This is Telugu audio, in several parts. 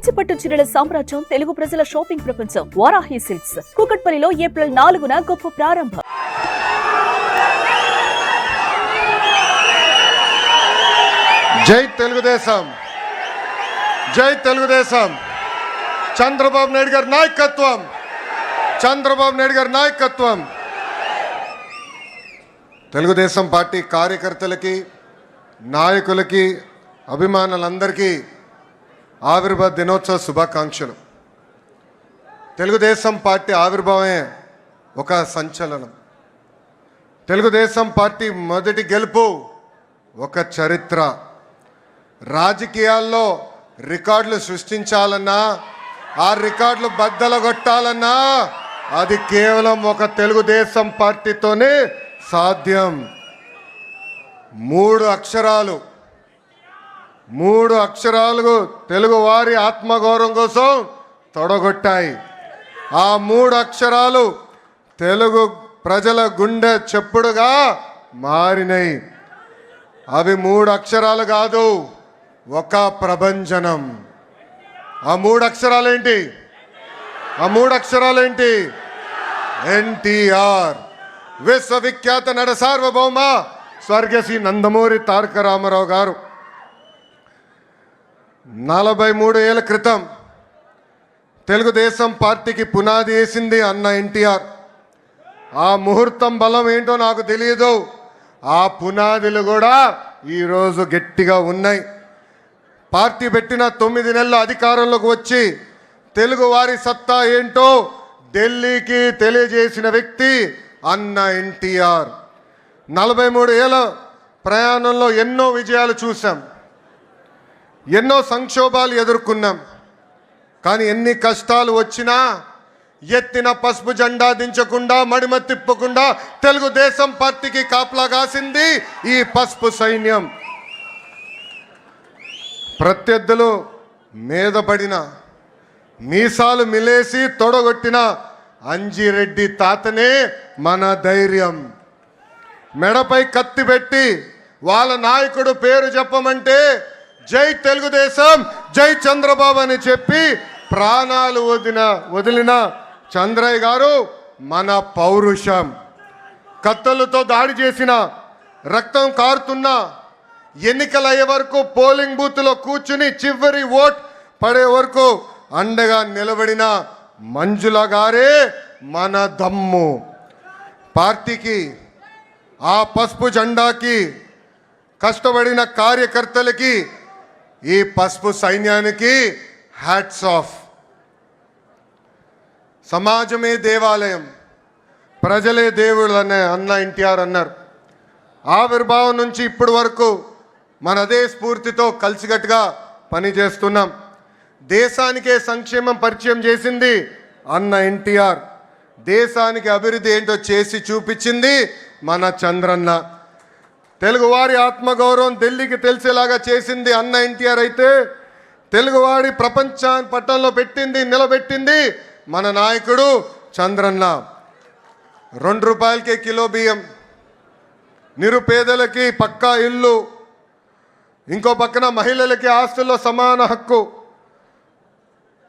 కంచిపట్టు చీరల సామ్రాజ్యం తెలుగు ప్రజల షాపింగ్ ప్రపంచం వారాహి సిల్క్స్ కూకట్పల్లిలో ఏప్రిల్ 4న గొప్ప ప్రారంభం. జై తెలుగుదేశం, జై తెలుగుదేశం. చంద్రబాబు నాయుడు గారి నాయకత్వం, చంద్రబాబు నాయుడు గారి నాయకత్వం. తెలుగుదేశం పార్టీ కార్యకర్తలకి, నాయకులకి, అభిమానులందరికీ ఆవిర్భావ దినోత్సవ శుభాకాంక్షలు. తెలుగుదేశం పార్టీ ఆవిర్భావమే ఒక సంచలనం. తెలుగుదేశం పార్టీ మొదటి గెలుపు ఒక చరిత్ర. రాజకీయాల్లో రికార్డులు సృష్టించాలన్నా, ఆ రికార్డులు బద్దలగొట్టాలన్నా అది కేవలం ఒక తెలుగుదేశం పార్టీతోనే సాధ్యం. మూడు అక్షరాలు తెలుగు వారి ఆత్మగౌరవం కోసం తొడగొట్టాయి. ఆ మూడు అక్షరాలు తెలుగు ప్రజల గుండె చెప్పుడుగా మారినాయి. అవి మూడు అక్షరాలు కాదు, ఒక ప్రభంజనం. ఆ మూడు అక్షరాలేంటి? ఎన్టీఆర్, విశ్వవిఖ్యాత నట సార్వభౌమ స్వర్గశ్రీ నందమూరి తారక రామారావు గారు 43 ఏళ్ల క్రితం తెలుగుదేశం పార్టీకి పునాది వేసింది అన్న ఎన్టీఆర్. ఆ ముహూర్తం బలం ఏంటో నాకు తెలియదు. ఆ పునాదులు కూడా ఈరోజు గట్టిగా ఉన్నాయి. పార్టీ పెట్టిన 9 నెలల అధికారంలోకి వచ్చి తెలుగు వారి సత్తా ఏంటో ఢిల్లీకి తెలియజేసిన వ్యక్తి అన్న ఎన్టీఆర్. 43 ఏళ్ళ ప్రయాణంలో ఎన్నో విజయాలు చూసాం, ఎన్నో సంక్షోభాలు ఎదుర్కొన్నాం. కానీ ఎన్ని కష్టాలు వచ్చినా ఎత్తిన పసుపు జెండా దించకుండా, మడిమ తిప్పకుండా తెలుగుదేశం పార్టీకి కాపలా కాసింది ఈ పసుపు సైన్యం. ప్రత్యర్థులు మీద పడిన, మీసాలు మిలేసి తొడగొట్టిన అంజిరెడ్డి తాతనే మన ధైర్యం. మెడపై కత్తి పెట్టి వాళ్ళ నాయకుడు పేరు చెప్పమంటే జై తెలుగుదేశం, జై చంద్రబాబు అని చెప్పి ప్రాణాలు వదిలిన చంద్రయ్య గారు మన పౌరుషం. కత్తులతో దాడి చేసిన, రక్తం కారుతున్న, ఎన్నికలు అయ్యే వరకు పోలింగ్ బూత్లో కూర్చుని చివరి ఓట్ పడే వరకు అండగా నిలబడిన మంజుల గారే మన దమ్ము. పార్టీకి, ఆ పసుపు జెండాకి కష్టపడిన కార్యకర్తలకి, ఈ పసుపు సైన్యానికి హ్యాట్స్ ఆఫ్. సమాజమే దేవాలయం, ప్రజలే దేవుళ్ళు అన్న ఎన్టీఆర్ అన్నారు. ఆవిర్భావం నుంచి ఇప్పటి వరకు మన అదే స్ఫూర్తితో కలిసికట్టుగా పనిచేస్తున్నాం. దేశానికే సంక్షేమం పరిచయం చేసింది అన్న ఎన్టీఆర్. దేశానికి అభివృద్ధి ఏంటో చేసి చూపించింది మన చంద్రన్న. తెలుగువారి ఆత్మగౌరవం ఢిల్లీకి తెలిసేలాగా చేసింది అన్న ఎన్టీఆర్ అయితే, తెలుగువాడి ప్రపంచాన్ని పట్టంలో నిలబెట్టింది మన నాయకుడు చంద్రన్న. 2 రూపాయలకే కిలో బియ్యం, నిరుపేదలకి పక్కా ఇల్లు, ఇంకో పక్కన మహిళలకి ఆస్తుల్లో సమాన హక్కు,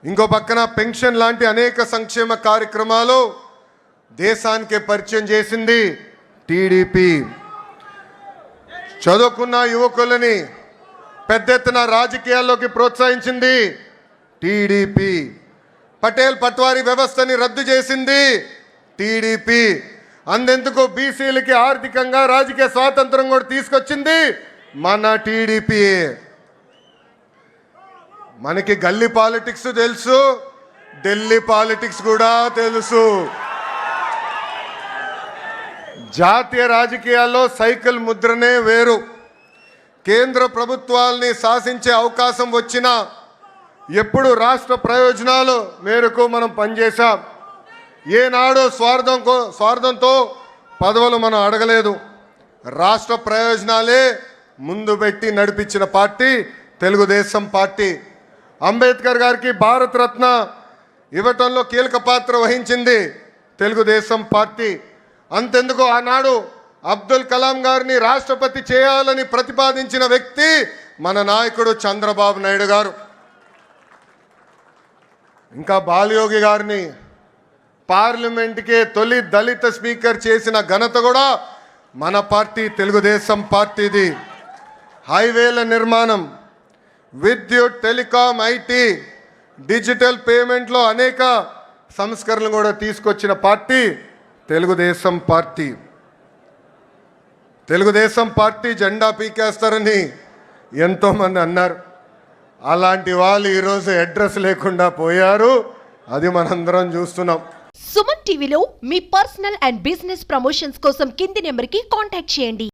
ఇంకో పక్కన పెన్షన్ లాంటి అనేక సంక్షేమ కార్యక్రమాలు దేశానికే పరిచయం చేసింది టీడీపీ. చదువుకున్న యువకులని పెద్ద ఎత్తున రాజకీయాల్లోకి ప్రోత్సహించింది టీడీపీ. పటేల్ పట్వారీ వ్యవస్థని రద్దు చేసింది టీడీపీ. అందెందుకు బీసీలకి ఆర్థికంగా రాజకీయ స్వాతంత్రం కూడా తీసుకొచ్చింది మన టీడీపీ. మనకి గల్లీ పాలిటిక్స్ తెలుసు, ఢిల్లీ పాలిటిక్స్ కూడా తెలుసు. జాతీయ రాజకీయాల్లో సైకిల్ ముద్రనే వేరు. కేంద్ర ప్రభుత్వాల్ని శాసించే అవకాశం వచ్చినా ఎప్పుడు రాష్ట్ర ప్రయోజనాలు మేరకు మనం పనిచేశాం. ఏనాడు స్వార్థంతో పదవులు మనం అడగలేదు. రాష్ట్ర ప్రయోజనాలే ముందు పెట్టి నడిపించిన పార్టీ తెలుగుదేశం పార్టీ. అంబేద్కర్ గారికి భారతరత్న ఇవ్వటంలో కీలక పాత్ర వహించింది తెలుగుదేశం పార్టీ. అంతెందుకు ఆనాడు అబ్దుల్ కలాం గారిని రాష్ట్రపతి చేయాలని ప్రతిపాదించిన వ్యక్తి మన నాయకుడు చంద్రబాబు నాయుడు గారు. ఇంకా బాలయోగి గారిని పార్లమెంట్కే తొలి దళిత స్పీకర్ చేసిన ఘనత కూడా మన పార్టీ తెలుగుదేశం పార్టీది. హైవేల నిర్మాణం, విద్యుత్, టెలికాం, ఐటీ, డిజిటల్ పేమెంట్లో అనేక సంస్కరణలు కూడా తీసుకొచ్చిన party Telugu Desam party. Telugu Desam party జెండా పీకేస్తారని ఎంతోమంది అన్నారు. అలాంటి వాళ్ళు ఈరోజు అడ్రస్ లేకుండా పోయారు. అది మనందరం చూస్తున్నాం. సుమన్ టీవీలో మీ పర్సనల్ అండ్ బిజినెస్ ప్రమోషన్స్ కోసం కింది నెంబర్కి కాంటాక్ట్ చేయండి.